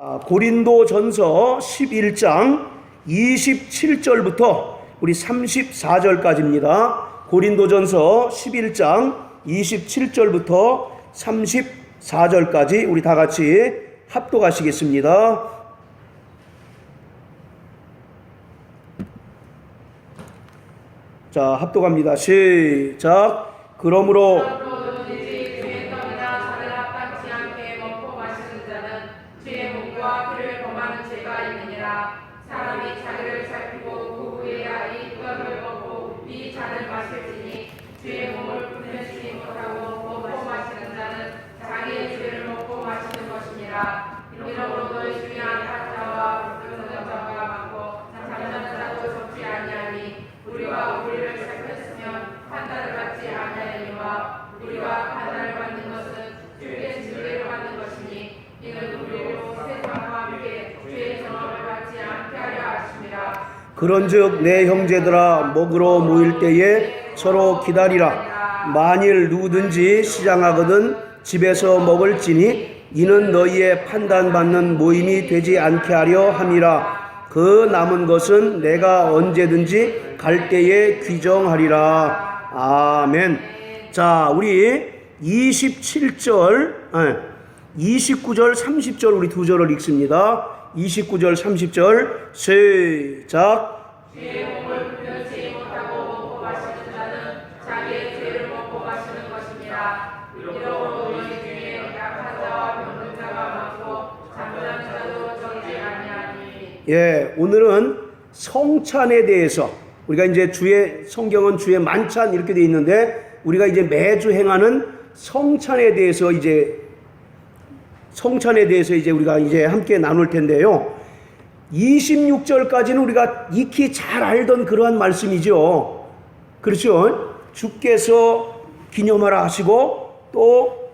고린도전서 11장 27절부터 우리 34절까지입니다. 고린도전서 11장 27절부터 34절까지 우리 다 같이 합독하시겠습니다. 자, 합독합니다. 시작. 그러므로 그런즉 내 형제들아 먹으러 모일 때에 서로 기다리라. 만일 누구든지 시장하거든 집에서 먹을지니 이는 너희의 판단받는 모임이 되지 않게 하려 함이라. 그 남은 것은 내가 언제든지 갈 때에 귀정하리라. 아멘. 자, 우리 27절, 29절, 30절 우리 두 절을 읽습니다. 29절, 30절 시작. 주의 몸을 분별치 못하고 먹고 마시는 자는 자기의 죄를 먹고 마시는 것입니다. 이러므로 너희 중에 약한 자와 병든 자가 많고 잠자는 자도 적지 아니하니. 예, 오늘은 성찬에 대해서 우리가 이제 주의 성경은 주의 만찬 이렇게 되어 있는데 우리가 이제 매주 행하는 성찬에 대해서 이제 우리가 이제 함께 나눌 텐데요. 26절까지는 우리가 익히 잘 알던 그러한 말씀이죠. 그렇죠? 주께서 기념하라 하시고 또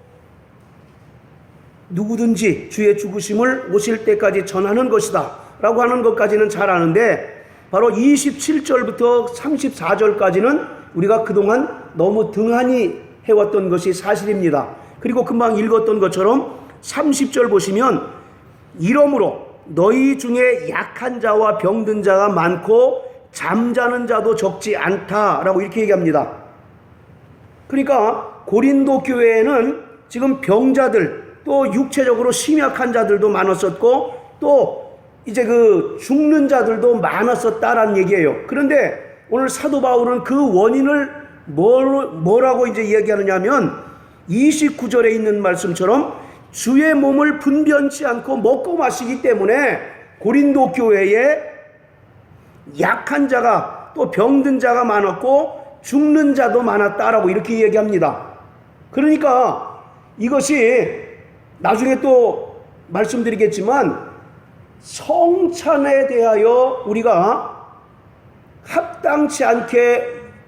누구든지 주의 죽으심을 오실 때까지 전하는 것이다 라고 하는 것까지는 잘 아는데 바로 27절부터 34절까지는 우리가 그동안 너무 등한히 해왔던 것이 사실입니다. 그리고 금방 읽었던 것처럼 30절 보시면 이러므로 너희 중에 약한 자와 병든 자가 많고 잠자는 자도 적지 않다라고 이렇게 얘기합니다. 그러니까 고린도 교회에는 지금 병자들 또 육체적으로 심약한 자들도 많았었고 또 이제 그 죽는 자들도 많았었다라는 얘기예요. 그런데 오늘 사도 바울은 그 원인을 뭐라고 이제 이야기하느냐 하면 29절에 있는 말씀처럼 주의 몸을 분변치 않고 먹고 마시기 때문에 고린도 교회에 약한 자가 또 병든 자가 많았고 죽는 자도 많았다라고 이렇게 얘기합니다. 그러니까 이것이 나중에 또 말씀드리겠지만 성찬에 대하여 우리가 합당치 않게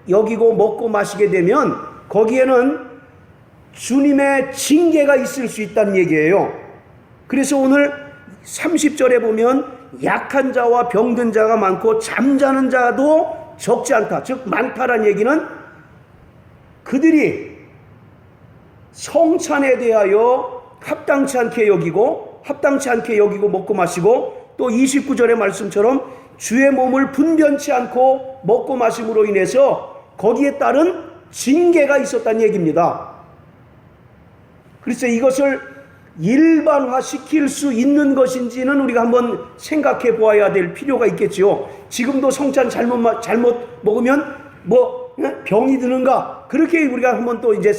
여기고 먹고 마시게 되면 거기에는 주님의 징계가 있을 수 있다는 얘기예요. 그래서 오늘 30절에 보면 약한 자와 병든 자가 많고 잠자는 자도 적지 않다. 즉 많다라는 얘기는 그들이 성찬에 대하여 합당치 않게 여기고 먹고 마시고 또 29절의 말씀처럼 주의 몸을 분변치 않고 먹고 마심으로 인해서 거기에 따른 징계가 있었다는 얘기입니다. 그래서 이것을 일반화시킬 수 있는 것인지는 우리가 한번 생각해 보아야 될 필요가 있겠지요. 지금도 성찬 잘못 먹으면 병이 드는가? 그렇게 우리가 한번 또 이제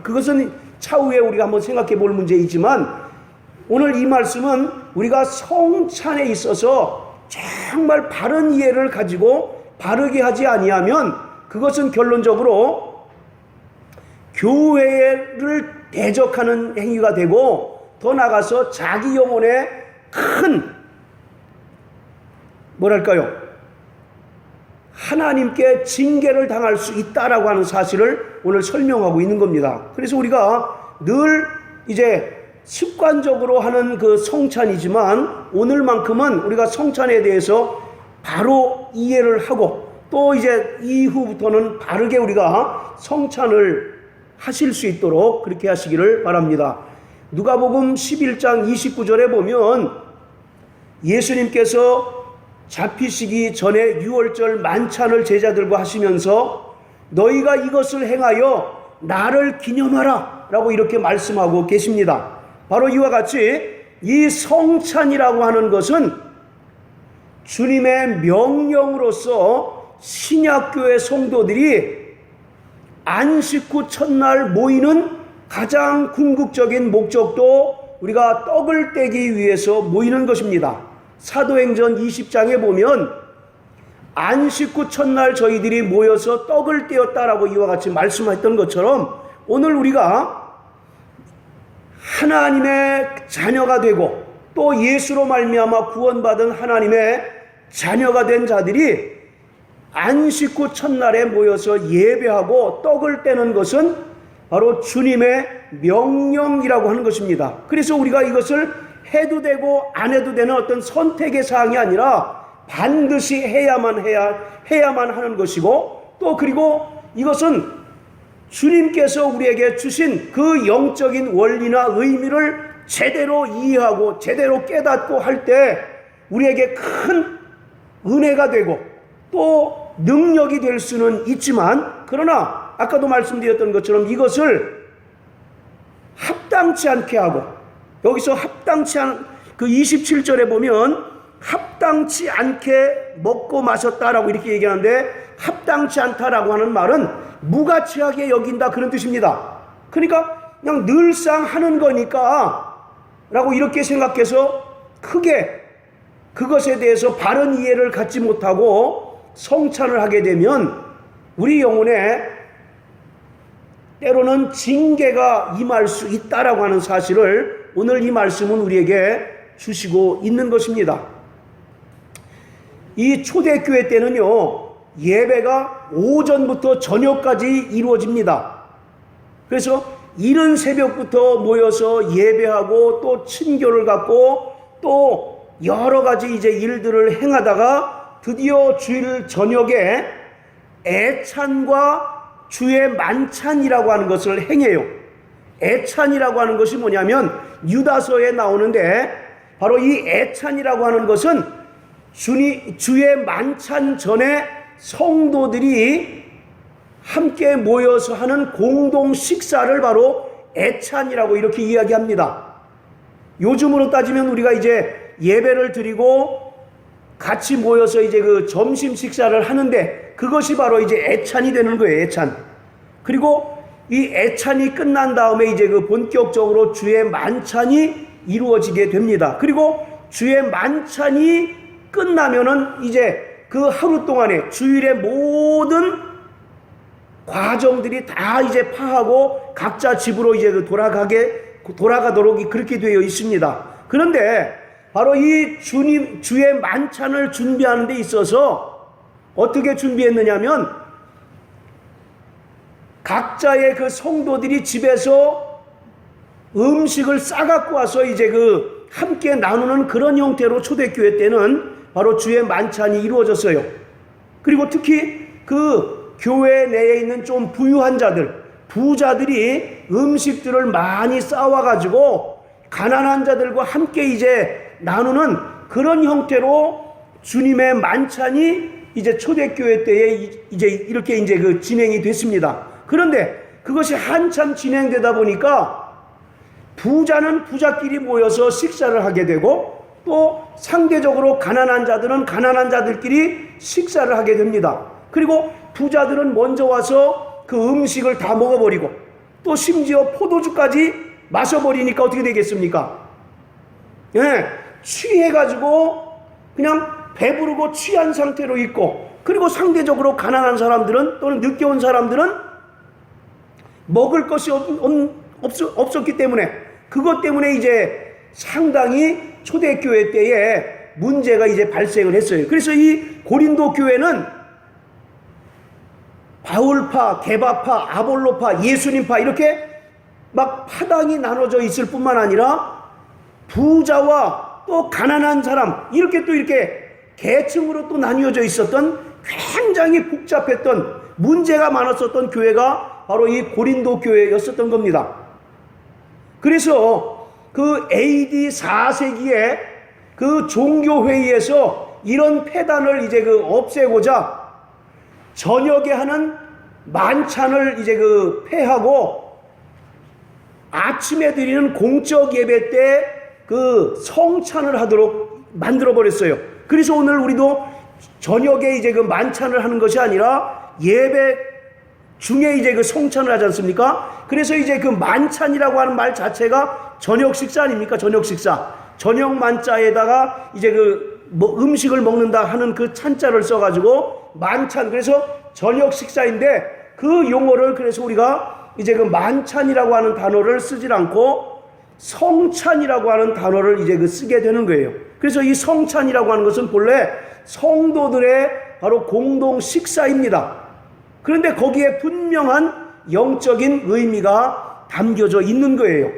그것은 차후에 우리가 한번 생각해 볼 문제이지만 오늘 이 말씀은 우리가 성찬에 있어서 정말 바른 이해를 가지고 바르게 하지 아니하면 그것은 결론적으로 교회를 대적하는 행위가 되고 더 나아가서 자기 영혼에 큰 하나님께 징계를 당할 수 있다라고 하는 사실을 오늘 설명하고 있는 겁니다. 그래서 우리가 늘 이제 습관적으로 하는 그 성찬이지만 오늘만큼은 우리가 성찬에 대해서 바로 이해를 하고 또 이제 이후부터는 바르게 우리가 성찬을 하실 수 있도록 그렇게 하시기를 바랍니다. 누가복음 11장 29절에 보면 예수님께서 잡히시기 전에 유월절 만찬을 제자들과 하시면서 너희가 이것을 행하여 나를 기념하라 라고 이렇게 말씀하고 계십니다. 바로 이와 같이 이 성찬이라고 하는 것은 주님의 명령으로서 신약교회 성도들이 안식 후 첫날 모이는 가장 궁극적인 목적도 우리가 떡을 떼기 위해서 모이는 것입니다. 사도행전 20장에 보면 안식 후 첫날 저희들이 모여서 떡을 떼었다라고 이와 같이 말씀했던 것처럼 오늘 우리가 하나님의 자녀가 되고 또 예수로 말미암아 구원받은 하나님의 자녀가 된 자들이 안식 후 첫날에 모여서 예배하고 떡을 떼는 것은 바로 주님의 명령이라고 하는 것입니다. 그래서 우리가 이것을 해도 되고 안 해도 되는 어떤 선택의 사항이 아니라 반드시 해야만 하는 것이고 또 그리고 이것은 주님께서 우리에게 주신 그 영적인 원리나 의미를 제대로 이해하고 제대로 깨닫고 할 때 우리에게 큰 은혜가 되고 또 능력이 될 수는 있지만 그러나 아까도 말씀드렸던 것처럼 이것을 합당치 않게 하고 여기서 합당치 않은 그 27절에 보면 합당치 않게 먹고 마셨다라고 이렇게 얘기하는데 합당치 않다라고 하는 말은 무가치하게 여긴다 그런 뜻입니다. 그러니까 그냥 늘상 하는 거니까 라고 이렇게 생각해서 크게 그것에 대해서 바른 이해를 갖지 못하고 성찬을 하게 되면 우리 영혼에 때로는 징계가 임할 수 있다라고 하는 사실을 오늘 이 말씀은 우리에게 주시고 있는 것입니다. 이 초대교회 때는요 예배가 오전부터 저녁까지 이루어집니다. 그래서 이른 새벽부터 모여서 예배하고 또 친교를 갖고 또 여러 가지 이제 일들을 행하다가 드디어 주일 저녁에 애찬과 주의 만찬이라고 하는 것을 행해요. 애찬이라고 하는 것이 뭐냐면 유다서에 나오는데 바로 이 애찬이라고 하는 것은 주의 만찬 전에 성도들이 함께 모여서 하는 공동 식사를 바로 애찬이라고 이렇게 이야기합니다. 요즘으로 따지면 우리가 이제 예배를 드리고 같이 모여서 이제 그 점심 식사를 하는데 그것이 바로 이제 애찬이 되는 거예요. 애찬. 그리고 이 애찬이 끝난 다음에 이제 그 본격적으로 주의 만찬이 이루어지게 됩니다. 그리고 주의 만찬이 끝나면은 이제 그 하루 동안에 주일의 모든 과정들이 다 이제 파하고 각자 집으로 이제 돌아가도록 그렇게 되어 있습니다. 그런데 바로 이 주의 만찬을 준비하는 데 있어서 어떻게 준비했느냐면 각자의 그 성도들이 집에서 음식을 싸갖고 와서 이제 그 함께 나누는 그런 형태로 초대교회 때는 바로 주의 만찬이 이루어졌어요. 그리고 특히 그 교회 내에 있는 좀 부유한 자들, 부자들이 음식들을 많이 싸와가지고 가난한 자들과 함께 이제 나누는 그런 형태로 주님의 만찬이 이제 초대교회 때에 이제 이렇게 이제 그 진행이 됐습니다. 그런데 그것이 한참 진행되다 보니까 부자는 부자끼리 모여서 식사를 하게 되고 또 상대적으로 가난한 자들은 가난한 자들끼리 식사를 하게 됩니다. 그리고 부자들은 먼저 와서 그 음식을 다 먹어버리고 또 심지어 포도주까지 마셔버리니까 어떻게 되겠습니까? 예, 취해가지고 그냥 배부르고 취한 상태로 있고 그리고 상대적으로 가난한 사람들은 또는 늦게 온 사람들은 먹을 것이 없었기 때문에 그것 때문에 이제 상당히 초대교회 때에 문제가 이제 발생을 했어요. 그래서 이 고린도 교회는 바울파, 게바파, 아볼로파, 예수님파 이렇게 막 파당이 나눠져 있을 뿐만 아니라 부자와 또 가난한 사람 이렇게 또 이렇게 계층으로 또 나뉘어져 있었던 굉장히 복잡했던 문제가 많았었던 교회가 바로 이 고린도 교회였었던 겁니다. 그래서 그 AD 4세기에 그 종교회의에서 이런 폐단을 이제 없애고자 저녁에 하는 만찬을 이제 폐하고 아침에 드리는 공적 예배 때 성찬을 하도록 만들어 버렸어요. 그래서 오늘 우리도 저녁에 이제 만찬을 하는 것이 아니라 예배 중에 이제 성찬을 하지 않습니까? 그래서 이제 만찬이라고 하는 말 자체가 저녁 식사 아닙니까? 저녁 식사. 저녁 만자에다가 이제 음식을 먹는다 하는 찬자를 써가지고 만찬. 그래서 저녁 식사인데 그 용어를 그래서 우리가 이제 만찬이라고 하는 단어를 쓰질 않고 성찬이라고 하는 단어를 이제 쓰게 되는 거예요. 그래서 이 성찬이라고 하는 것은 본래 성도들의 바로 공동 식사입니다. 그런데 거기에 분명한 영적인 의미가 담겨져 있는 거예요.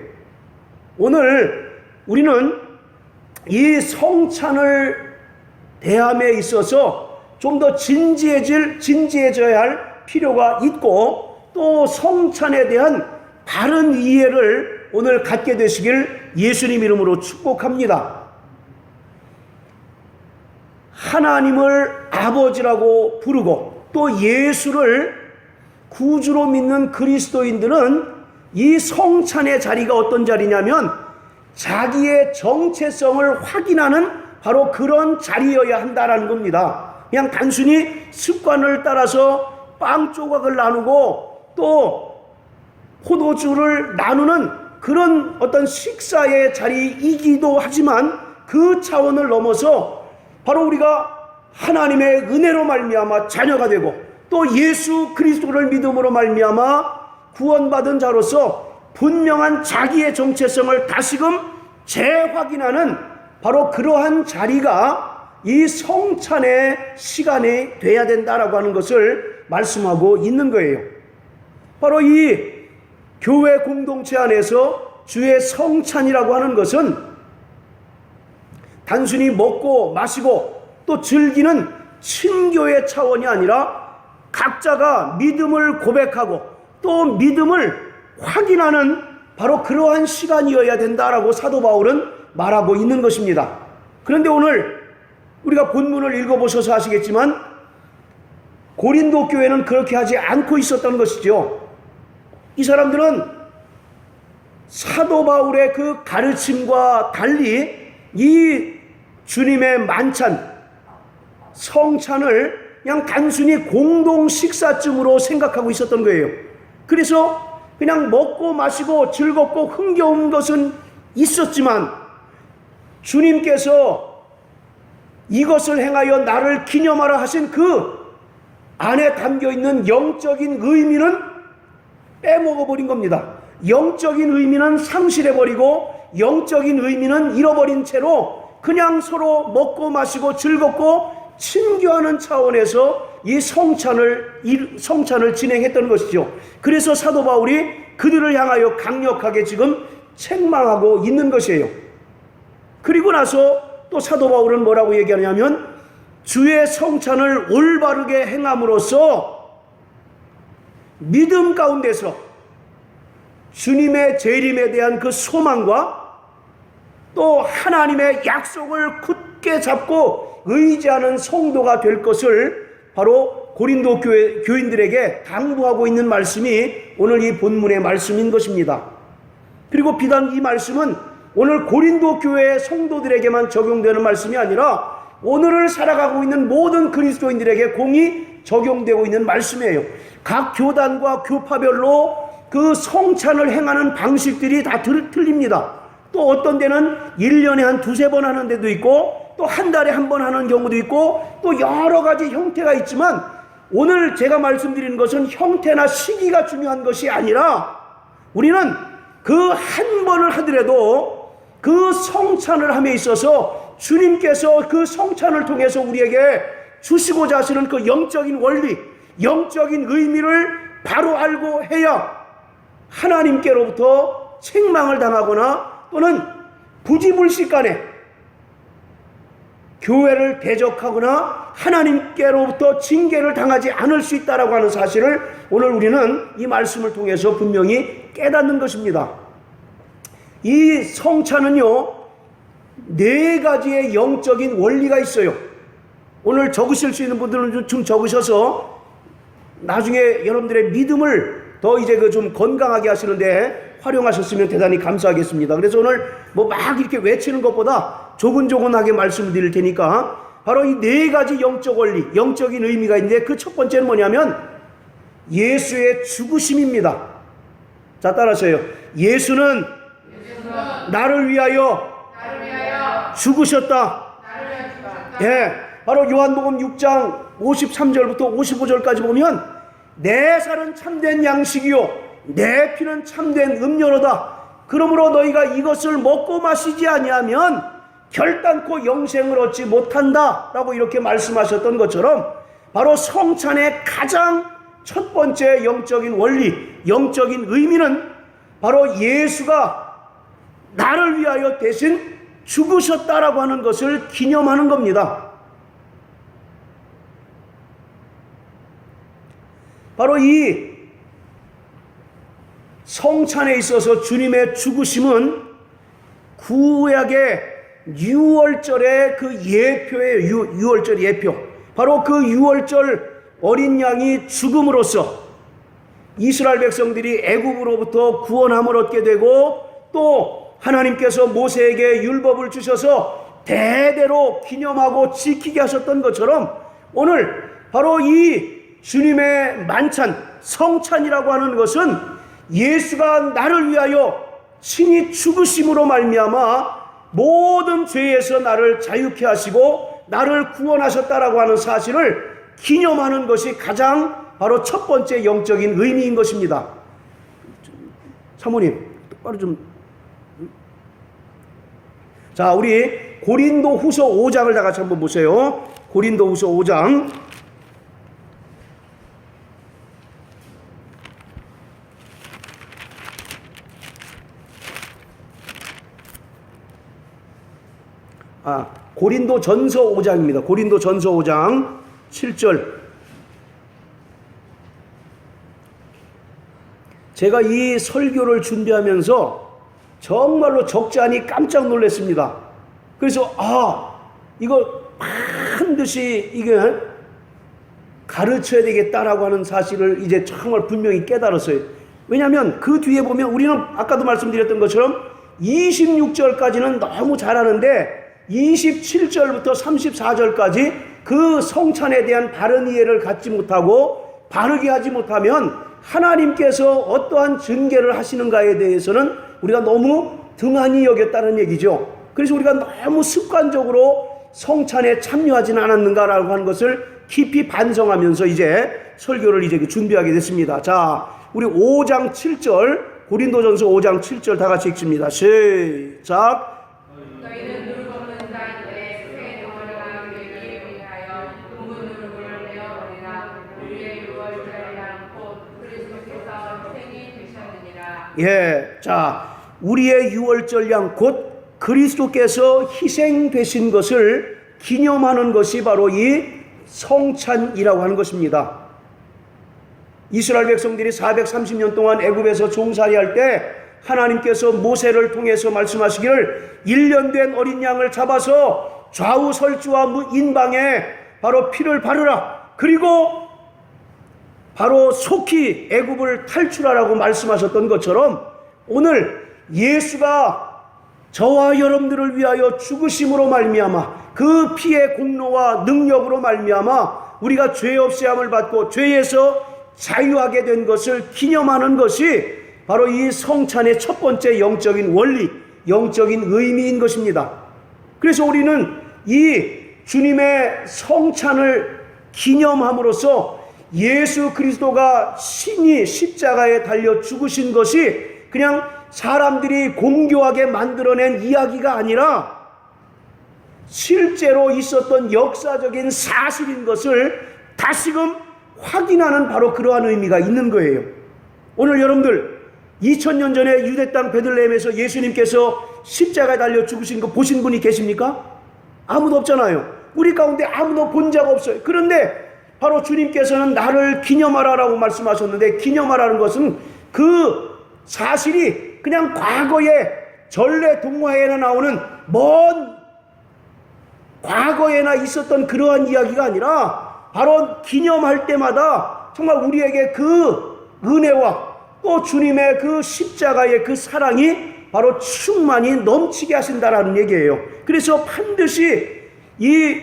오늘 우리는 이 성찬을 대함에 있어서 좀 더 진지해져야 할 필요가 있고, 또 성찬에 대한 바른 이해를 오늘 갖게 되시길 예수님 이름으로 축복합니다. 하나님을 아버지라고 부르고 또 예수를 구주로 믿는 그리스도인들은 이 성찬의 자리가 어떤 자리냐면 자기의 정체성을 확인하는 바로 그런 자리여야 한다라는 겁니다. 그냥 단순히 습관을 따라서 빵 조각을 나누고 또 포도주를 나누는 그런 어떤 식사의 자리이기도 하지만 그 차원을 넘어서 바로 우리가 하나님의 은혜로 말미암아 자녀가 되고 또 예수 그리스도를 믿음으로 말미암아 구원받은 자로서 분명한 자기의 정체성을 다시금 재확인하는 바로 그러한 자리가 이 성찬의 시간이 돼야 된다라고 하는 것을 말씀하고 있는 거예요. 바로 이 교회 공동체 안에서 주의 성찬이라고 하는 것은 단순히 먹고 마시고 또 즐기는 친교의 차원이 아니라 각자가 믿음을 고백하고 또 믿음을 확인하는 바로 그러한 시간이어야 된다라고 사도 바울은 말하고 있는 것입니다. 그런데 오늘 우리가 본문을 읽어보셔서 아시겠지만 고린도 교회는 그렇게 하지 않고 있었던 것이죠. 이 사람들은 사도 바울의 그 가르침과 달리 이 주님의 만찬, 성찬을 그냥 단순히 공동 식사쯤으로 생각하고 있었던 거예요. 그래서 그냥 먹고 마시고 즐겁고 흥겨운 것은 있었지만 주님께서 이것을 행하여 나를 기념하라 하신 그 안에 담겨있는 영적인 의미는 빼먹어버린 겁니다. 영적인 의미는 상실해버리고 영적인 의미는 잃어버린 채로 그냥 서로 먹고 마시고 즐겁고 친교하는 차원에서 이 성찬을 진행했던 것이죠. 그래서 사도 바울이 그들을 향하여 강력하게 지금 책망하고 있는 것이에요. 그리고 나서 또 사도 바울은 뭐라고 얘기하냐면 주의 성찬을 올바르게 행함으로써 믿음 가운데서 주님의 재림에 대한 그 소망과 또 하나님의 약속을 굳게 잡고 의지하는 성도가 될 것을 바로 고린도 교인들에게 당부하고 있는 말씀이 오늘 이 본문의 말씀인 것입니다. 그리고 비단 이 말씀은 오늘 고린도 교회 성도들에게만 적용되는 말씀이 아니라 오늘을 살아가고 있는 모든 그리스도인들에게 공히 적용되고 있는 말씀이에요. 각 교단과 교파별로 그 성찬을 행하는 방식들이 다 틀립니다. 또 어떤 데는 1년에 한 두세 번 하는 데도 있고 또 한 달에 한 번 하는 경우도 있고 또 여러 가지 형태가 있지만 오늘 제가 말씀드리는 것은 형태나 시기가 중요한 것이 아니라 우리는 그 한 번을 하더라도 그 성찬을 함에 있어서 주님께서 그 성찬을 통해서 우리에게 주시고자 하시는 그 영적인 원리, 영적인 의미를 바로 알고 해야 하나님께로부터 책망을 당하거나 또는 부지불식간에 교회를 대적하거나 하나님께로부터 징계를 당하지 않을 수 있다라고 하는 사실을 오늘 우리는 이 말씀을 통해서 분명히 깨닫는 것입니다. 이 성찬은요 네 가지의 영적인 원리가 있어요. 오늘 적으실 수 있는 분들은 좀 적으셔서 나중에 여러분들의 믿음을 더 이제 그 좀 건강하게 하시는데 활용하셨으면 대단히 감사하겠습니다. 그래서 오늘 뭐 막 이렇게 외치는 것보다 조근조근하게 말씀을 드릴 테니까 바로 이 네 가지 영적 원리, 영적인 의미가 있는데 그 첫 번째는 뭐냐면 예수의 죽으심입니다. 자, 따라하세요. 예수는 나를 위하여 죽으셨다. 예, 바로 요한복음 6장 53절부터 55절까지 보면 내 살은 참된 양식이요 내 피는 참된 음료로다. 그러므로 너희가 이것을 먹고 마시지 아니하면 결단코 영생을 얻지 못한다 라고 이렇게 말씀하셨던 것처럼 바로 성찬의 가장 첫 번째 영적인 원리, 영적인 의미는 바로 예수가 나를 위하여 대신 죽으셨다라고 하는 것을 기념하는 겁니다. 바로 이 성찬에 있어서 주님의 죽으심은 구약의 유월절의 그 예표예요. 유월절 예표. 바로 그 유월절 어린 양이 죽음으로써 이스라엘 백성들이 애굽으로부터 구원함을 얻게 되고 또 하나님께서 모세에게 율법을 주셔서 대대로 기념하고 지키게 하셨던 것처럼 오늘 바로 이 주님의 만찬, 성찬이라고 하는 것은 예수가 나를 위하여 친히 죽으심으로 말미암아 모든 죄에서 나를 자유케 하시고 나를 구원하셨다라고 하는 사실을 기념하는 것이 가장 바로 첫 번째 영적인 의미인 것입니다. 사모님, 똑바로 좀. 자, 우리 고린도 후서 5장을 다 같이 한번 보세요. 고린도 후서 5장. 고린도 전서 5장입니다. 고린도 전서 5장 7절. 제가 이 설교를 준비하면서 정말로 적지 않이 깜짝 놀랐습니다. 그래서 이거 반드시 이게 가르쳐야 되겠다라고 하는 사실을 이제 정말 분명히 깨달았어요. 왜냐하면 그 뒤에 보면 우리는 아까도 말씀드렸던 것처럼 26절까지는 너무 잘하는데 27절부터 34절까지 그 성찬에 대한 바른 이해를 갖지 못하고 바르게 하지 못하면 하나님께서 어떠한 증개를 하시는가에 대해서는 우리가 너무 등한히 여겼다는 얘기죠. 그래서 우리가 너무 습관적으로 성찬에 참여하지는 않았는가라고 하는 것을 깊이 반성하면서 이제 설교를 이제 준비하게 됐습니다. 자, 우리 5장 7절, 고린도전서 5장 7절 다 같이 읽습니다. 시작. 너희는 누룩 없는 자인데 새 덩어리가 되기 위하여 둥근 누룩을 내어버리라. 우리의 유월절이란 곧 그리스도께서 생이 되셨느니라. 예, 자, 우리의 유월절 양 곧 그리스도께서 희생되신 것을 기념하는 것이 바로 이 성찬이라고 하는 것입니다. 이스라엘 백성들이 430년 동안 애굽에서 종살이할 때 하나님께서 모세를 통해서 말씀하시기를 1년 된 어린 양을 잡아서 좌우 설주와 인방에 바로 피를 바르라. 그리고 바로 속히 애굽을 탈출하라고 말씀하셨던 것처럼 오늘 예수가 저와 여러분들을 위하여 죽으심으로 말미암아 그 피의 공로와 능력으로 말미암아 우리가 죄 없애함을 받고 죄에서 자유하게 된 것을 기념하는 것이 바로 이 성찬의 첫 번째 영적인 원리, 영적인 의미인 것입니다. 그래서 우리는 이 주님의 성찬을 기념함으로써 예수 그리스도가 신이 십자가에 달려 죽으신 것이 그냥 사람들이 공교하게 만들어낸 이야기가 아니라 실제로 있었던 역사적인 사실인 것을 다시금 확인하는 바로 그러한 의미가 있는 거예요. 오늘 여러분들 2000년 전에 유대 땅 베들레헴에서 예수님께서 십자가에 달려 죽으신 거 보신 분이 계십니까? 아무도 없잖아요. 우리 가운데 아무도 본 적 없어요. 그런데 바로 주님께서는 나를 기념하라라고 말씀하셨는데 기념하라는 것은 그 사실이 그냥 과거의 전래 동화에나 나오는 먼 과거에나 있었던 그러한 이야기가 아니라 바로 기념할 때마다 정말 우리에게 그 은혜와 또 주님의 그 십자가의 그 사랑이 바로 충만히 넘치게 하신다라는 얘기예요. 그래서 반드시 이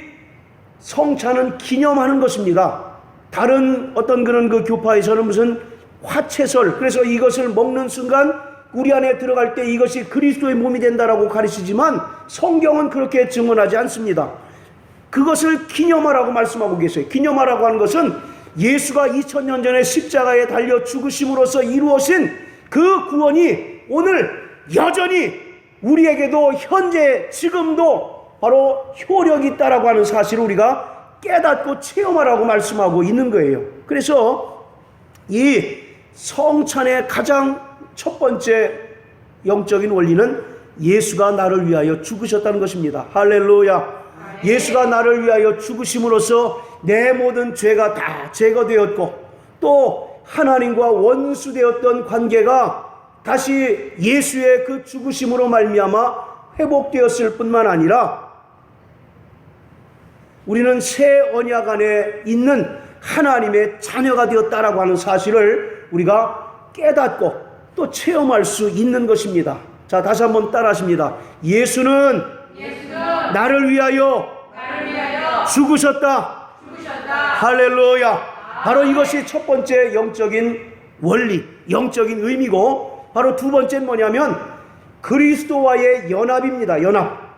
성찬은 기념하는 것입니다. 다른 어떤 그런 그 교파에서는 무슨 화채설, 그래서 이것을 먹는 순간 우리 안에 들어갈 때 이것이 그리스도의 몸이 된다라고 가르치지만 성경은 그렇게 증언하지 않습니다. 그것을 기념하라고 말씀하고 계세요. 기념하라고 하는 것은 예수가 2000년 전에 십자가에 달려 죽으심으로써 이루어진 그 구원이 오늘 여전히 우리에게도 현재 지금도 바로 효력이 있다라고 하는 사실을 우리가 깨닫고 체험하라고 말씀하고 있는 거예요. 그래서 이 성찬의 가장 첫 번째 영적인 원리는 예수가 나를 위하여 죽으셨다는 것입니다. 할렐루야. 예수가 나를 위하여 죽으심으로써 내 모든 죄가 다 제거되었고 또 하나님과 원수되었던 관계가 다시 예수의 그 죽으심으로 말미암아 회복되었을 뿐만 아니라 우리는 새 언약 안에 있는 하나님의 자녀가 되었다라고 하는 사실을 우리가 깨닫고 또 체험할 수 있는 것입니다. 자, 다시 한번 따라하십니다. 예수는 나를 위하여 죽으셨다. 할렐루야. 바로 이것이 첫 번째 영적인 원리, 영적인 의미고, 바로 두 번째는 뭐냐면 그리스도와의 연합입니다. 연합.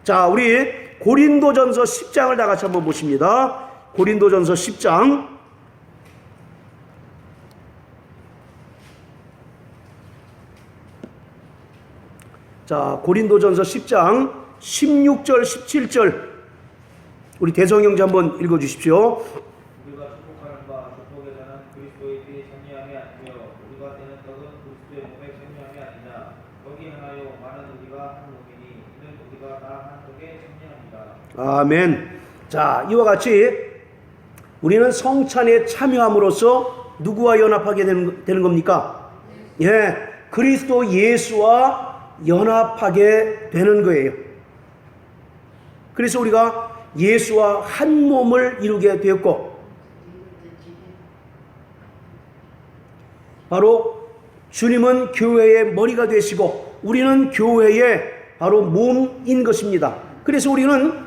자, 우리 고린도전서 10장을 다 같이 한번 보십니다. 고린도전서 10장. 자, 고린도전서 10장 16절 17절 우리 대성형제 한번 읽어주십시오. 우리가 축복하는 바 축복에 관한 그리스도의 피에 참여함이 아니며 우리가 떼는 떡은 그리스도의 몸에 참여함이 아니냐. 떡이 하나요 많은 우리가 한 몸이니 이는 우리가 다 한 떡에 참여합니다. 아멘. 자, 이와 같이 우리는 성찬에 참여함으로써 누구와 연합하게 되는 겁니까? 예, 그리스도 예수와 연합하게 되는 거예요. 그래서 우리가 예수와 한 몸을 이루게 되었고, 바로 주님은 교회의 머리가 되시고 우리는 교회의 바로 몸인 것입니다. 그래서 우리는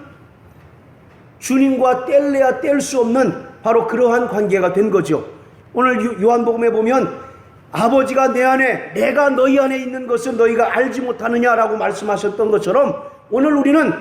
주님과 뗄래야 뗄 수 없는 바로 그러한 관계가 된 거죠. 오늘 요한복음에 보면 아버지가 내 안에, 내가 너희 안에 있는 것을 너희가 알지 못하느냐라고 말씀하셨던 것처럼 오늘 우리는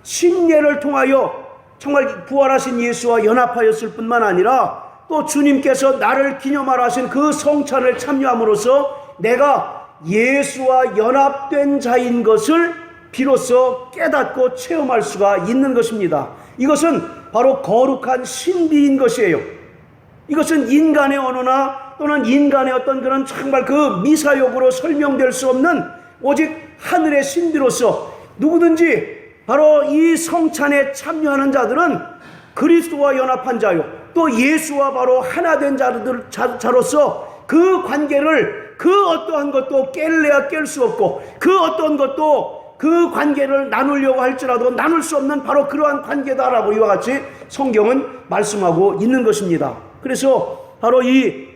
침례를 통하여 정말 부활하신 예수와 연합하였을 뿐만 아니라 또 주님께서 나를 기념하라 하신 그 성찬을 참여함으로써 내가 예수와 연합된 자인 것을 비로소 깨닫고 체험할 수가 있는 것입니다. 이것은 바로 거룩한 신비인 것이에요. 이것은 인간의 언어나 또는 인간의 어떤 그런 정말 그 미사역으로 설명될 수 없는 오직 하늘의 신비로서 누구든지 바로 이 성찬에 참여하는 자들은 그리스도와 연합한 자요, 또 예수와 바로 하나 된 자로서 그 관계를 그 어떠한 것도 깰래야 깰 수 없고 그 어떤 것도 그 관계를 나누려고 할지라도 나눌 수 없는 바로 그러한 관계다라고 이와 같이 성경은 말씀하고 있는 것입니다. 그래서 바로 이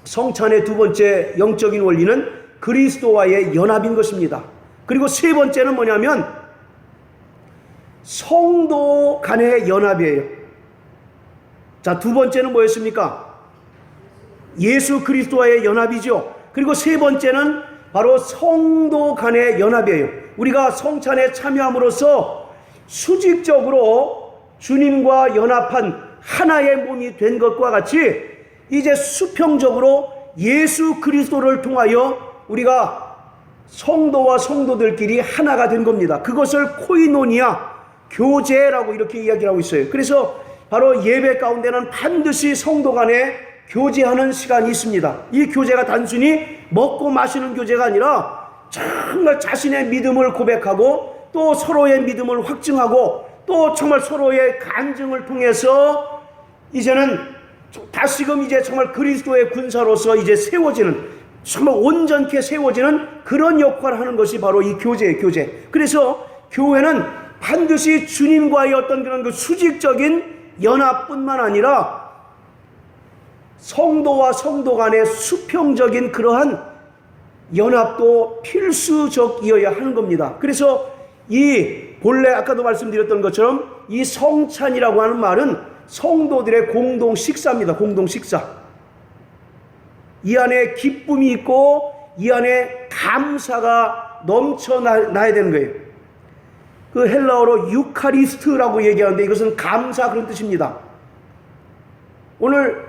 성찬의 두 번째 영적인 원리는 그리스도와의 연합인 것입니다. 그리고 세 번째는 뭐냐면 성도 간의 연합이에요. 자, 두 번째는 뭐였습니까? 예수 그리스도와의 연합이죠. 그리고 세 번째는 바로 성도 간의 연합이에요. 우리가 성찬에 참여함으로써 수직적으로 주님과 연합한 하나의 몸이 된 것과 같이 이제 수평적으로 예수 그리스도를 통하여 우리가 성도와 성도들끼리 하나가 된 겁니다. 그것을 코이노니아, 교제라고 이렇게 이야기를 하고 있어요. 그래서 바로 예배 가운데는 반드시 성도 간에 교제하는 시간이 있습니다. 이 교제가 단순히 먹고 마시는 교제가 아니라 정말 자신의 믿음을 고백하고 또 서로의 믿음을 확증하고 또 정말 서로의 간증을 통해서 이제는 다시금 이제 정말 그리스도의 군사로서 이제 세워지는, 정말 온전케 세워지는 그런 역할을 하는 것이 바로 이 교제예요, 교제. 그래서 교회는 반드시 주님과의 어떤 그런 그 수직적인 연합뿐만 아니라 성도와 성도 간의 수평적인 그러한 연합도 필수적이어야 하는 겁니다. 그래서 이 본래 아까도 말씀드렸던 것처럼 이 성찬이라고 하는 말은 성도들의 공동 식사입니다. 공동 식사. 이 안에 기쁨이 있고 이 안에 감사가 넘쳐나야 되는 거예요. 그 헬라어로 유카리스트라고 얘기하는데 이것은 감사 그런 뜻입니다. 오늘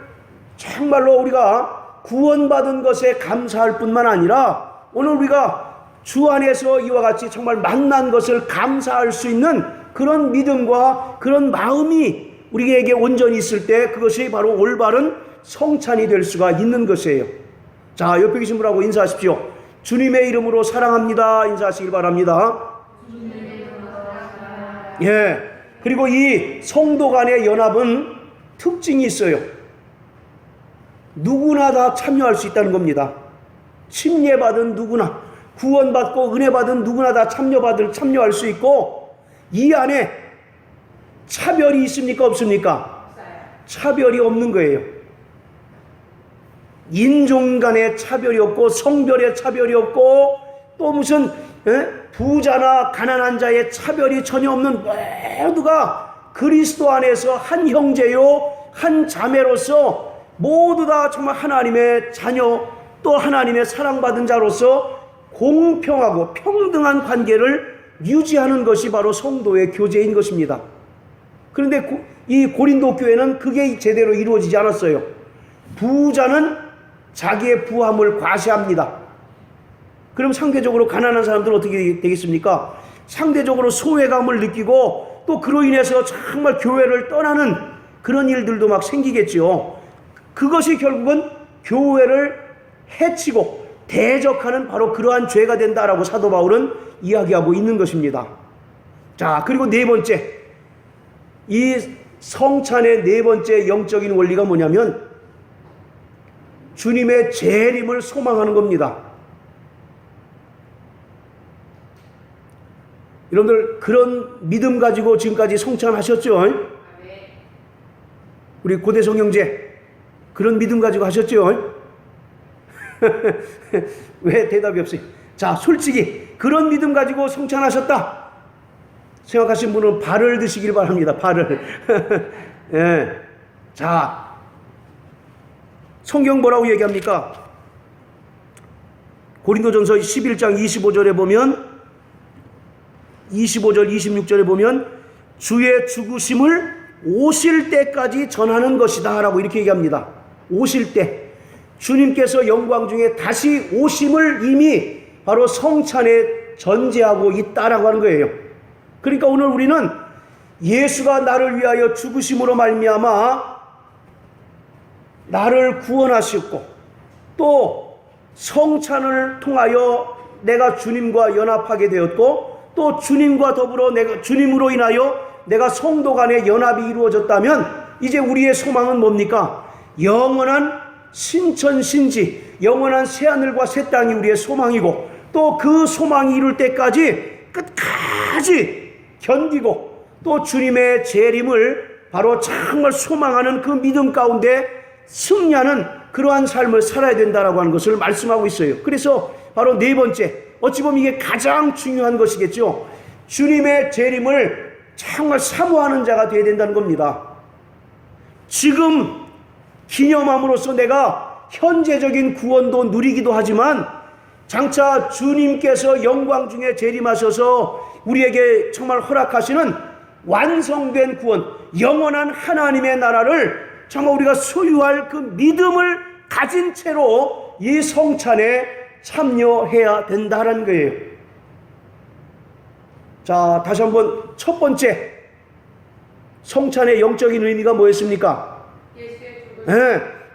정말로 우리가 구원받은 것에 감사할 뿐만 아니라 오늘 우리가 주 안에서 이와 같이 정말 만난 것을 감사할 수 있는 그런 믿음과 그런 마음이 우리에게 온전히 있을 때 그것이 바로 올바른 성찬이 될 수가 있는 것이에요. 자, 옆에 계신 분하고 인사하십시오. 주님의 이름으로 사랑합니다. 인사하시길 바랍니다. 예. 그리고 이 성도 간의 연합은 특징이 있어요. 누구나 다 참여할 수 있다는 겁니다. 침례받은 누구나, 구원받고 은혜받은 누구나 다 참여할 수 있고, 이 안에 차별이 있습니까? 없습니까? 차별이 없는 거예요. 인종 간의 차별이 없고, 성별의 차별이 없고, 또 무슨 부자나 가난한 자의 차별이 전혀 없는 모두가 그리스도 안에서 한 형제요, 한 자매로서 모두 다 정말 하나님의 자녀, 또 하나님의 사랑받은 자로서 공평하고 평등한 관계를 유지하는 것이 바로 성도의 교제인 것입니다. 그런데 이 고린도 교회는 그게 제대로 이루어지지 않았어요. 부자는 자기의 부함을 과시합니다. 그럼 상대적으로 가난한 사람들은 어떻게 되겠습니까? 상대적으로 소외감을 느끼고 또 그로 인해서 정말 교회를 떠나는 그런 일들도 막 생기겠죠. 그것이 결국은 교회를 해치고 대적하는 바로 그러한 죄가 된다라고 사도 바울은 이야기하고 있는 것입니다. 자, 그리고 네 번째, 이 성찬의 네 번째 영적인 원리가 뭐냐면 주님의 재림을 소망하는 겁니다. 여러분들 그런 믿음 가지고 지금까지 성찬하셨죠? 우리 고대성 형제 그런 믿음 가지고 하셨죠? 왜 대답이 없어요? 자, 솔직히 그런 믿음 가지고 성찬하셨다 생각하신 분은 발을 드시길 바랍니다. 발을. 예. 자, 성경 뭐라고 얘기합니까? 고린도전서 11장 25절에 보면 25절 26절에 보면 주의 죽으심을 오실 때까지 전하는 것이다 라고 이렇게 얘기합니다. 오실 때 주님께서 영광 중에 다시 오심을 이미 바로 성찬에 전제하고 있다라고 하는 거예요. 그러니까 오늘 우리는 예수가 나를 위하여 죽으심으로 말미암아 나를 구원하셨고 또 성찬을 통하여 내가 주님과 연합하게 되었고 또 주님과 더불어 주님으로 인하여 내가 성도 간의 연합이 이루어졌다면 이제 우리의 소망은 뭡니까? 영원한 신천신지, 영원한 새하늘과 새 땅이 우리의 소망이고 또 그 소망이 이룰 때까지 끝까지 견디고 또 주님의 재림을 바로 정말 소망하는 그 믿음 가운데 승리하는 그러한 삶을 살아야 된다라고 하는 것을 말씀하고 있어요. 그래서 바로 네 번째, 어찌 보면 이게 가장 중요한 것이겠죠. 주님의 재림을 정말 사모하는 자가 되어야 된다는 겁니다. 지금 기념함으로써 내가 현재적인 구원도 누리기도 하지만 장차 주님께서 영광 중에 재림하셔서 우리에게 정말 허락하시는 완성된 구원, 영원한 하나님의 나라를 정말 우리가 소유할 그 믿음을 가진 채로 이 성찬에 참여해야 된다는 거예요. 자, 다시 한번 첫 번째 성찬의 영적인 의미가 뭐였습니까?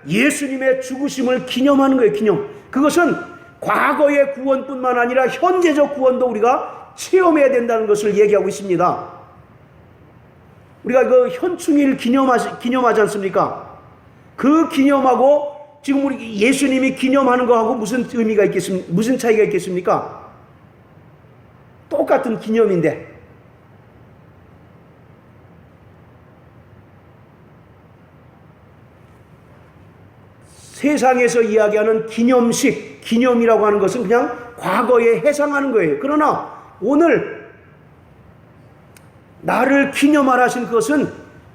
예수님의 죽으심을 기념하는 거예요. 기념. 그것은 과거의 구원뿐만 아니라 현재적 구원도 우리가 체험해야 된다는 것을 얘기하고 있습니다. 우리가 그 현충일 기념하지 않습니까? 그 기념하고 지금 우리 예수님이 기념하는 거하고 무슨 의미가 있겠습니까? 무슨 차이가 있겠습니까? 똑같은 기념인데 세상에서 이야기하는 기념식, 기념이라고 하는 것은 그냥 과거에 해상하는 거예요. 그러나 오늘 나를 기념하라 하신 것은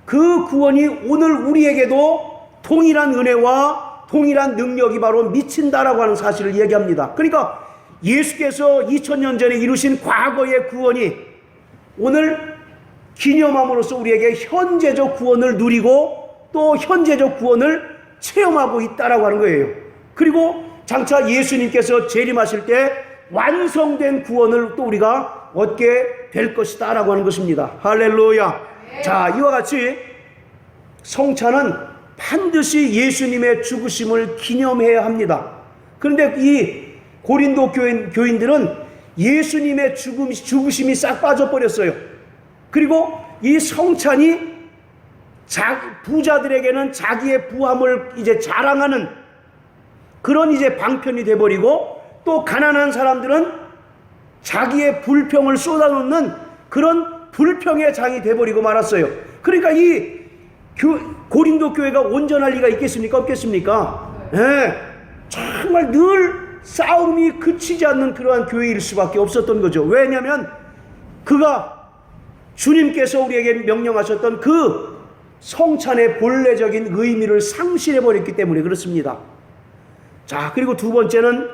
그 구원이 오늘 우리에게도 동일한 은혜와 동일한 능력이 바로 미친다라고 하는 사실을 얘기합니다. 그러니까 예수께서 2000년 전에 이루신 과거의 구원이 오늘 기념함으로써 우리에게 현재적 구원을 누리고 또 현재적 구원을 체험하고 있다라고 하는 거예요. 그리고 장차 예수님께서 재림하실 때 완성된 구원을 또 우리가 얻게 될 것이다 라고 하는 것입니다. 할렐루야. 자, 이와 같이 성찬은 반드시 예수님의 죽으심을 기념해야 합니다. 그런데 이 고린도 교인들은 예수님의 죽으심이 싹 빠져버렸어요. 그리고 이 성찬이 부자들에게는 자기의 부함을 이제 자랑하는 그런 이제 방편이 돼버리고, 또 가난한 사람들은 자기의 불평을 쏟아놓는 그런 불평의 장이 돼버리고 말았어요. 그러니까 이 고린도 교회가 온전할 리가 있겠습니까? 없겠습니까? 네. 정말 늘 싸움이 그치지 않는 그러한 교회일 수밖에 없었던 거죠. 왜냐하면 그가 주님께서 우리에게 명령하셨던 그 성찬의 본래적인 의미를 상실해버렸기 때문에 그렇습니다. 자, 그리고 두 번째는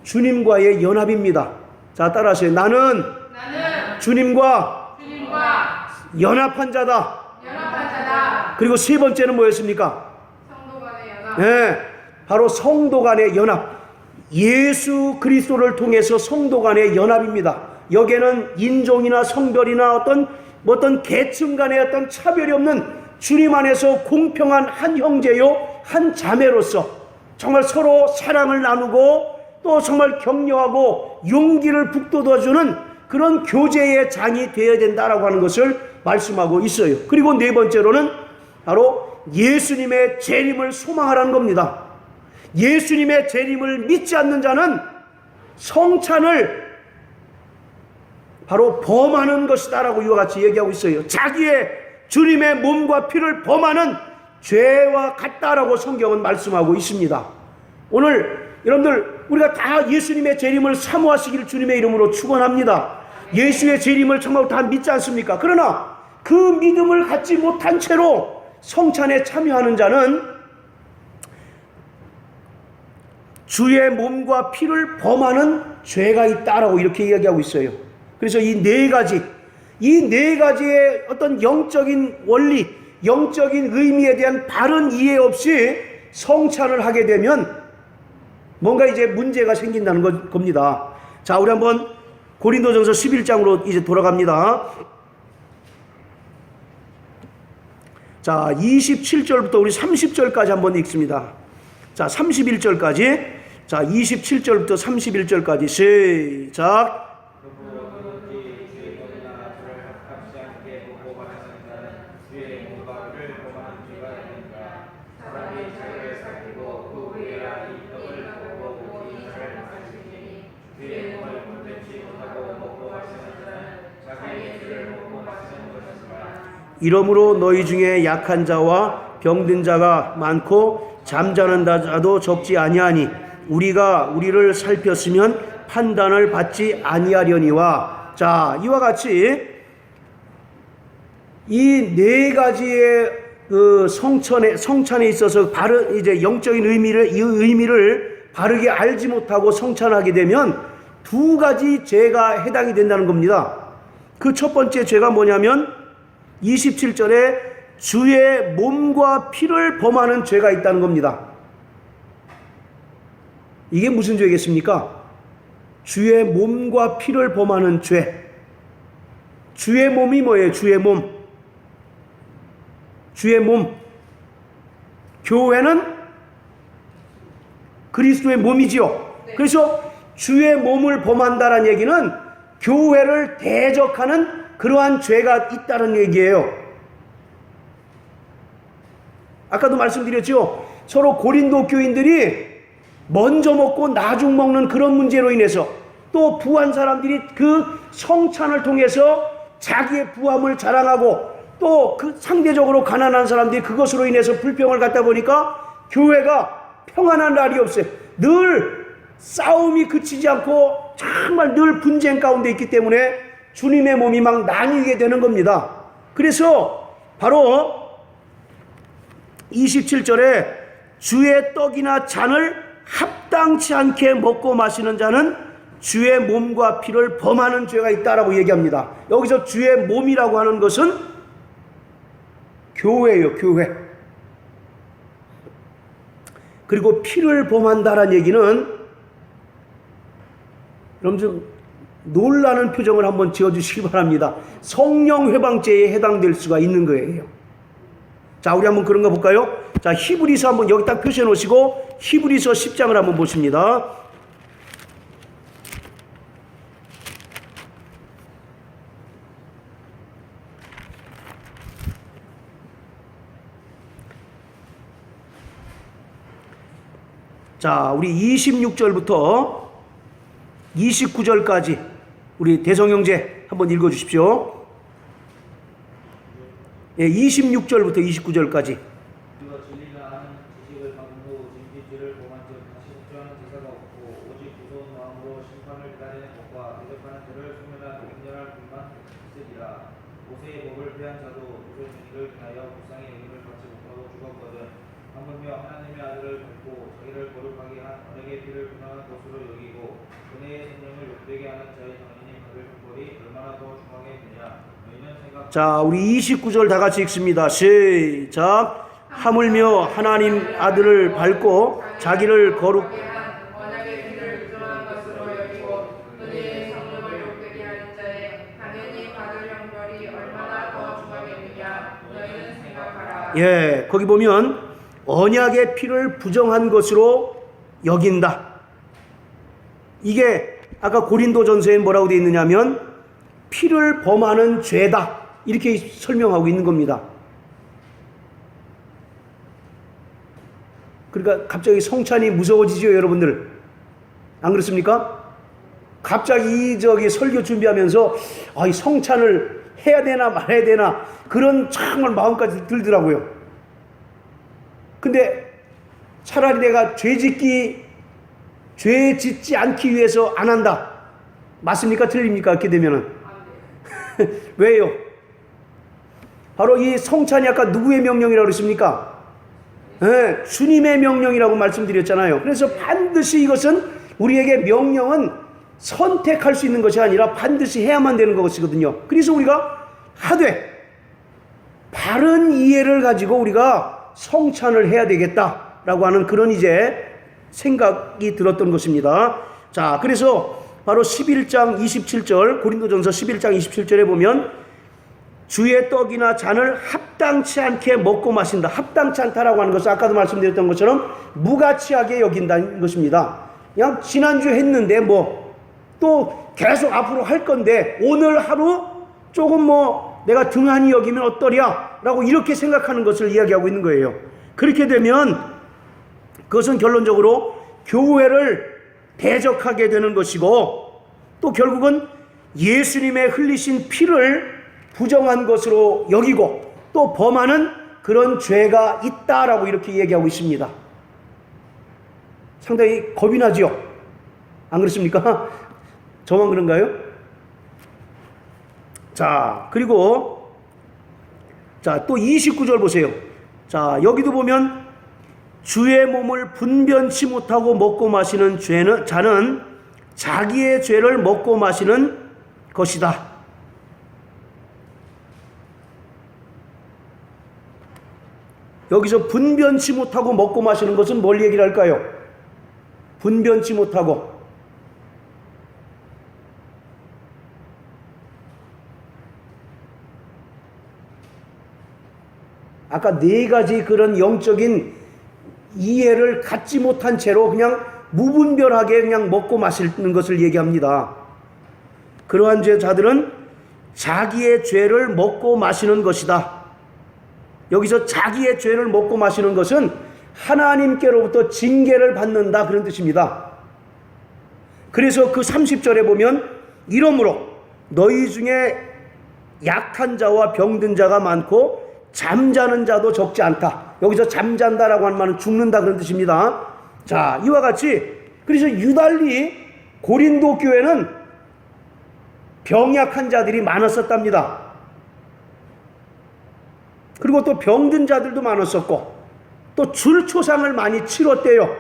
주님과의 연합입니다. 자, 따라하세요. 나는 주님과 연합한 자다. 그리고 세 번째는 뭐였습니까? 성도 간의 연합. 네, 바로 성도 간의 연합. 예수 그리스도를 통해서 성도 간의 연합입니다. 여기에는 인종이나 성별이나 어떤 계층 간의 어떤 차별이 없는 주님 안에서 공평한 한 형제요 한 자매로서 정말 서로 사랑을 나누고 또 정말 격려하고 용기를 북돋아주는 그런 교제의 장이 되어야 된다라고 하는 것을 말씀하고 있어요. 그리고 네 번째로는 바로 예수님의 재림을 소망하라는 겁니다. 예수님의 재림을 믿지 않는 자는 성찬을 바로 범하는 것이다라고 이와 같이 얘기하고 있어요. 자기의 주님의 몸과 피를 범하는 죄와 같다라고 성경은 말씀하고 있습니다. 오늘 여러분들 우리가 다 예수님의 재림을 사모하시기를 주님의 이름으로 축원합니다. 예수의 재림을 정말 다 믿지 않습니까? 그러나 그 믿음을 갖지 못한 채로 성찬에 참여하는 자는 주의 몸과 피를 범하는 죄가 있다라고 이렇게 이야기하고 있어요. 그래서 이 네 가지의 어떤 영적인 원리, 영적인 의미에 대한 바른 이해 없이 성찬을 하게 되면 뭔가 이제 문제가 생긴다는 겁니다. 자, 우리 한번 고린도전서 11장으로 이제 돌아갑니다. 자, 27절부터 우리 30절까지 한번 읽습니다. 자, 31절까지. 자, 27절부터 31절까지 시작. 이러므로 너희 중에 약한 자와 병든 자가 많고 잠자는 자도 적지 아니하니 우리가 우리를 살폈으면 판단을 받지 아니하려니와. 자, 이와 같이 이 네 가지의 그 성찬에 있어서 바른 이제 영적인 의미를 바르게 알지 못하고 성찬하게 되면 두 가지 죄가 해당이 된다는 겁니다. 그 첫 번째 죄가 뭐냐면 27절에 주의 몸과 피를 범하는 죄가 있다는 겁니다. 이게 무슨 죄겠습니까? 주의 몸과 피를 범하는 죄. 주의 몸이 뭐예요? 주의 몸. 주의 몸. 교회는 그리스도의 몸이지요. 그래서 주의 몸을 범한다는 얘기는 교회를 대적하는 그러한 죄가 있다는 얘기예요. 아까도 말씀드렸죠. 서로 고린도 교인들이 먼저 먹고 나중 먹는 그런 문제로 인해서 또 부한 사람들이 그 성찬을 통해서 자기의 부함을 자랑하고 또 그 상대적으로 가난한 사람들이 그것으로 인해서 불평을 갖다 보니까 교회가 평안한 날이 없어요. 늘 싸움이 그치지 않고 정말 늘 분쟁 가운데 있기 때문에 주님의 몸이 막 나뉘게 되는 겁니다. 그래서 바로 27절에 주의 떡이나 잔을 합당치 않게 먹고 마시는 자는 주의 몸과 피를 범하는 죄가 있다라고 얘기합니다. 여기서 주의 몸이라고 하는 것은 교회예요, 교회. 그리고 피를 범한다라는 얘기는, 여러분 좀 놀라는 표정을 한번 지어주시기 바랍니다. 성령 회방죄에 해당될 수가 있는 거예요. 자, 우리 한번 그런 거 볼까요? 자, 히브리서 한번 여기 딱 표시해 놓으시고 히브리서 10장을 한번 보십니다. 자, 우리 26절부터 29절까지 우리 대성형제 한번 읽어 주십시오. 예, 26절부터 29절까지. 우리가 진리를 아는 지식을 받은 후 진실죄를 범한 즉 다시 속죄하는 제사가 없고 오직 무서운 마음으로 심판을 기다리는 것과 대적하는 자를 소멸한 맹렬할 분만 있으리라. 모세의 법을 폐한 자도 모세 주니를 인하여 불쌍히 여김을 받지 못하고 죽었거든. 하물며 하나님의 아들을 밟고 자기를 거룩하게 한 언약의 피를 분양한 것으로 여기고 은혜의 성령을 욕되게 하는 자의 장인이 받을 형벌이 얼마나 더 중하겠느냐. 너희는 생각. 자, 우리 29절 다 같이 읽습니다. 시작. 하물며 하나님 아들을 밟고 자기를 거룩 언약의 피를 부정한 것으로 여기고 은혜의 성령을 욕되게 하는 자의 당연히 받을 형벌이 얼마나 더 중하겠느냐. 너희는 생각하라. 예, 거기 보면 언약의 피를 부정한 것으로 여긴다. 이게 아까 고린도전서에 뭐라고 되어 있느냐면 피를 범하는 죄다, 이렇게 설명하고 있는 겁니다. 그러니까 갑자기 성찬이 무서워지죠, 여러분들. 안 그렇습니까? 갑자기 저기 설교 준비하면서 이 성찬을 해야 되나 말아야 되나 그런 정말 마음까지 들더라고요. 근데 차라리 내가 죄 짓지 않기 위해서 안 한다. 맞습니까? 틀립니까? 그렇게 되면은. 왜요? 바로 이 성찬이 아까 누구의 명령이라고 그랬습니까? 네, 주님의 명령이라고 말씀드렸잖아요. 그래서 반드시 이것은 우리에게 명령은 선택할 수 있는 것이 아니라 반드시 해야만 되는 것이거든요. 그래서 우리가 하되 바른 이해를 가지고 우리가 성찬을 해야 되겠다라고 하는 그런 이제 생각이 들었던 것입니다. 자, 그래서 바로 11장 27절, 고린도전서 11장 27절에 보면 주의 떡이나 잔을 합당치 않게 먹고 마신다. 합당치 않다라고 하는 것은 아까도 말씀드렸던 것처럼 무가치하게 여긴다는 것입니다. 그냥 지난주 했는데 또 계속 앞으로 할 건데 오늘 하루 조금 내가 등한히 여기면 어떠랴 라고 이렇게 생각하는 것을 이야기하고 있는 거예요. 그렇게 되면 그것은 결론적으로 교회를 대적하게 되는 것이고 또 결국은 예수님의 흘리신 피를 부정한 것으로 여기고 또 범하는 그런 죄가 있다라고 이렇게 얘기하고 있습니다. 상당히 겁이 나죠? 안 그렇습니까? 저만 그런가요? 자, 그리고 또 29절 보세요. 자, 여기도 보면 주의 몸을 분변치 못하고 먹고 마시는 자는 자기의 죄를 먹고 마시는 것이다. 여기서 분변치 못하고 먹고 마시는 것은 뭘 얘기를 할까요? 분변치 못하고. 아까 네 가지 그런 영적인 이해를 갖지 못한 채로 그냥 무분별하게 그냥 먹고 마시는 것을 얘기합니다. 그러한 자들은 자기의 죄를 먹고 마시는 것이다. 여기서 자기의 죄를 먹고 마시는 것은 하나님께로부터 징계를 받는다, 그런 뜻입니다. 그래서 그 30절에 보면 이러므로 너희 중에 약한 자와 병든 자가 많고 잠자는 자도 적지 않다. 여기서 잠잔다라고 하는 말은 죽는다 그런 뜻입니다. 자, 이와 같이 그래서 유달리 고린도 교회는 병약한 자들이 많았었답니다. 그리고 또 병든 자들도 많았었고 또 줄초상을 많이 치렀대요.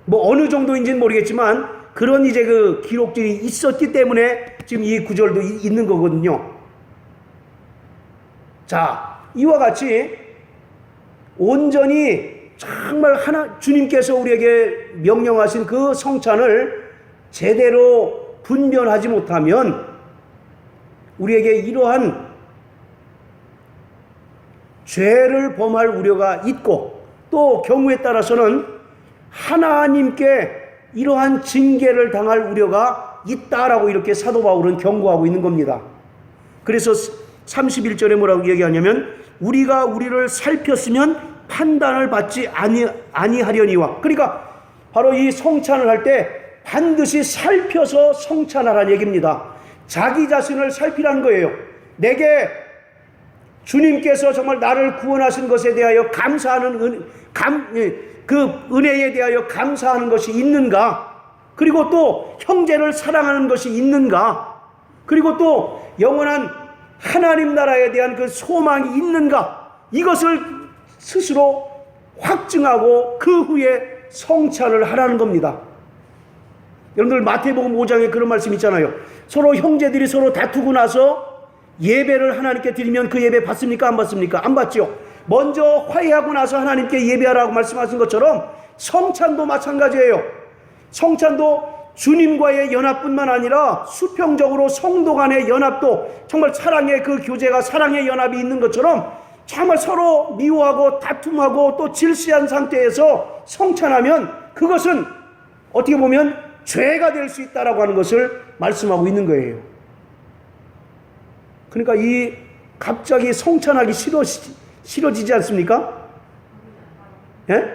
뭐 어느 정도인지는 모르겠지만 그런 이제 그 기록들이 있었기 때문에 지금 이 구절도 있는 거거든요. 자, 이와 같이 온전히 정말 주님께서 우리에게 명령하신 그 성찬을 제대로 분별하지 못하면 우리에게 이러한 죄를 범할 우려가 있고 또 경우에 따라서는 하나님께 이러한 징계를 당할 우려가 있다라고 이렇게 사도 바울은 경고하고 있는 겁니다. 그래서 31절에 뭐라고 얘기하냐면 우리가 우리를 살폈으면 판단을 받지 아니하려니와, 그러니까 바로 이 성찬을 할 때 반드시 살펴서 성찬하라는 얘기입니다. 자기 자신을 살피라는 거예요. 내게 주님께서 정말 나를 구원하신 것에 대하여 감사하는 그 은혜에 대하여 감사하는 것이 있는가? 그리고 또 형제를 사랑하는 것이 있는가? 그리고 또 영원한 하나님 나라에 대한 그 소망이 있는가? 이것을 스스로 확증하고 그 후에 성찬을 하라는 겁니다. 여러분들 마태복음 5장에 그런 말씀 있잖아요. 서로 형제들이 서로 다투고 나서 예배를 하나님께 드리면 그 예배 받습니까? 안 받습니까? 안 받죠. 먼저 화해하고 나서 하나님께 예배하라고 말씀하신 것처럼 성찬도 마찬가지예요. 성찬도 주님과의 연합뿐만 아니라 수평적으로 성도 간의 연합도 정말 사랑의 그 교제가 사랑의 연합이 있는 것처럼 정말 서로 미워하고 다툼하고 또 질시한 상태에서 성찬하면 그것은 어떻게 보면 죄가 될 수 있다라고 하는 것을 말씀하고 있는 거예요. 그러니까 이 갑자기 성찬하기 싫어지지 않습니까? 예?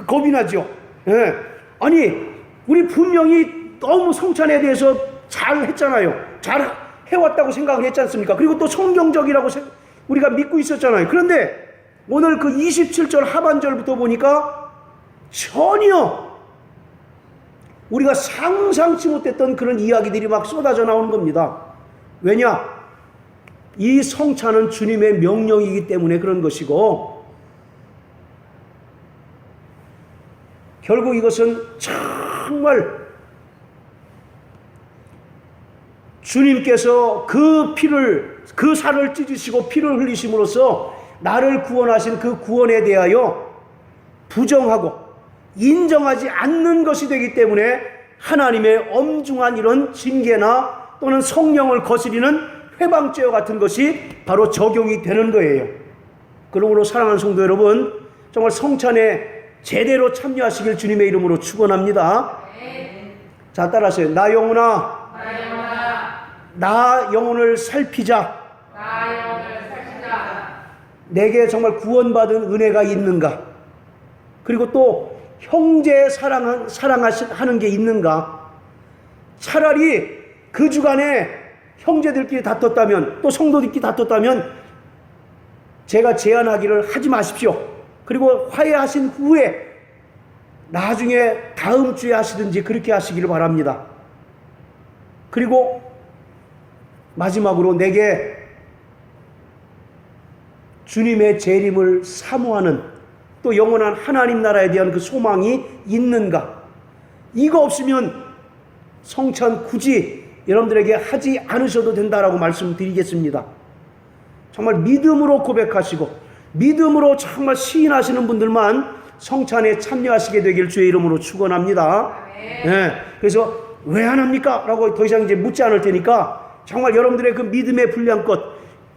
겁이 나죠. 예. 아니 우리 분명히 너무 성찬에 대해서 잘 했잖아요. 잘 해왔다고 생각을 했지 않습니까? 그리고 또 성경적이라고 우리가 믿고 있었잖아요. 그런데 오늘 그 27절 하반절부터 보니까 전혀 우리가 상상치 못했던 그런 이야기들이 막 쏟아져 나오는 겁니다. 왜냐? 이 성찬은 주님의 명령이기 때문에 그런 것이고 결국 이것은 정말 주님께서 그 살을 찢으시고 피를 흘리심으로써 나를 구원하신 그 구원에 대하여 부정하고 인정하지 않는 것이 되기 때문에 하나님의 엄중한 이런 징계나 또는 성령을 거스리는 회방죄와 같은 것이 바로 적용이 되는 거예요. 그러므로 사랑하는 성도 여러분, 정말 성찬에 제대로 참여하시길 주님의 이름으로 축원합니다. 자, 따라하세요. 나 영혼아, 나 영혼을 살피자. 내게 정말 구원받은 은혜가 있는가? 그리고 또 형제 사랑하는 게 있는가? 차라리 그 주간에 형제들끼리 다퉜다면 또 성도들끼리 다퉜다면 제가 제안하기를 하지 마십시오. 그리고 화해하신 후에 나중에 다음 주에 하시든지 그렇게 하시기를 바랍니다. 그리고 마지막으로 내게 주님의 재림을 사모하는 또 영원한 하나님 나라에 대한 그 소망이 있는가? 이거 없으면 성찬 굳이 여러분들에게 하지 않으셔도 된다라고 말씀드리겠습니다. 정말 믿음으로 고백하시고 믿음으로 정말 시인하시는 분들만 성찬에 참여하시게 되길 주의 이름으로 축원합니다. 네, 그래서 왜 안 합니까? 라고 더 이상 이제 묻지 않을 테니까 정말 여러분들의 그 믿음의 분량껏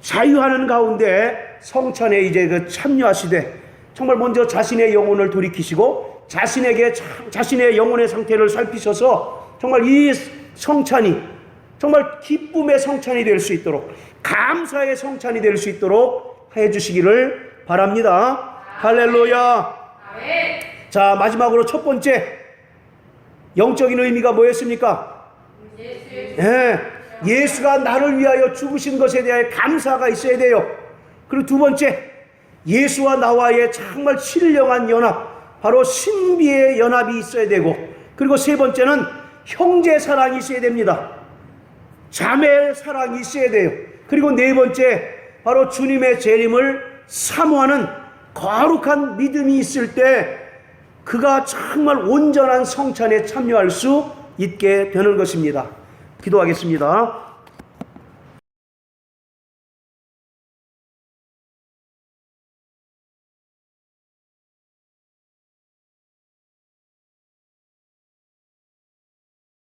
자유하는 가운데 성찬에 이제 그 참여하시되 정말 먼저 자신의 영혼을 돌이키시고 자신의 영혼의 상태를 살피셔서 정말 이 성찬이 정말 기쁨의 성찬이 될 수 있도록 감사의 성찬이 될 수 있도록 해주시기를 바랍니다. 할렐루야. 자, 마지막으로 첫 번째 영적인 의미가 뭐였습니까? 예수가 나를 위하여 죽으신 것에 대해 감사가 있어야 돼요. 그리고 두 번째, 예수와 나와의 정말 신령한 연합, 바로 신비의 연합이 있어야 되고, 그리고 세 번째는 형제 사랑이 있어야 됩니다. 자매 사랑이 있어야 돼요. 그리고 네 번째, 바로 주님의 재림을 사모하는 거룩한 믿음이 있을 때 그가 정말 온전한 성찬에 참여할 수 있게 되는 것입니다. 기도하겠습니다.